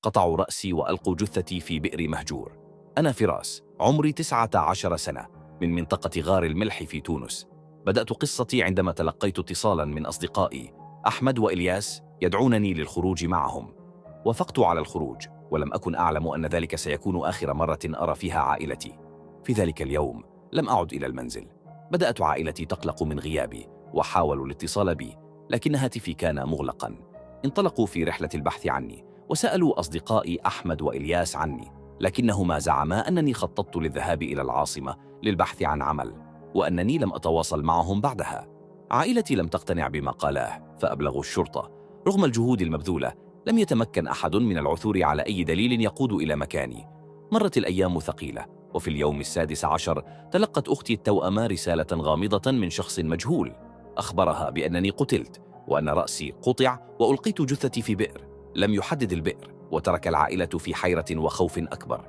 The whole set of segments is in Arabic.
قطعوا رأسي وألقوا جثتي في بئر مهجور. أنا فراس، عمري 19 سنة، من منطقة غار الملح في تونس. بدأت قصتي عندما تلقيت اتصالاً من أصدقائي أحمد وإلياس يدعونني للخروج معهم. وافقت على الخروج، ولم أكن أعلم أن ذلك سيكون آخر مرة أرى فيها عائلتي. في ذلك اليوم لم أعد إلى المنزل. بدأت عائلتي تقلق من غيابي وحاولوا الاتصال بي، لكن هاتفي كان مغلقاً. انطلقوا في رحلة البحث عني، وسألوا أصدقائي أحمد وإلياس عني، لكنهما زعما أنني خططت للذهاب إلى العاصمة للبحث عن عمل، وأنني لم أتواصل معهم بعدها. عائلتي لم تقتنع بما قالاه، فأبلغوا الشرطة. رغم الجهود المبذولة لم يتمكن أحد من العثور على أي دليل يقود إلى مكاني. مرت الأيام ثقيلة، وفي اليوم 16 تلقت أختي التوأمة رسالة غامضة من شخص مجهول، أخبرها بأنني قتلت، وأن رأسي قطع وألقيت جثتي في بئر. لم يحدد البئر، وترك العائلة في حيرة وخوف أكبر.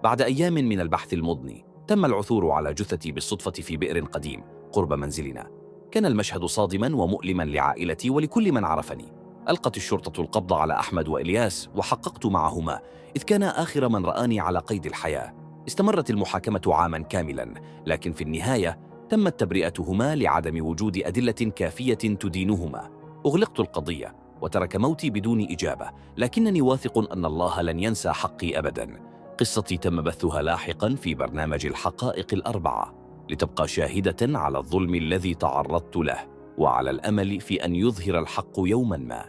بعد أيام من البحث المضني تم العثور على جثتي بالصدفة في بئر قديم قرب منزلنا. كان المشهد صادما ومؤلما لعائلتي ولكل من عرفني. ألقت الشرطة القبض على أحمد وإلياس، وحققت معهما، إذ كان آخر من رآني على قيد الحياة. استمرت المحاكمة عاما كاملا، لكن في النهاية تمت تبرئتهما لعدم وجود أدلة كافية تدينهما. أغلقت القضية وترك موتي بدون إجابة، لكنني واثق أن الله لن ينسى حقي أبدا. قصتي تم بثها لاحقا في برنامج الحقائق الأربعة، لتبقى شاهدة على الظلم الذي تعرضت له، وعلى الأمل في أن يظهر الحق يوما ما.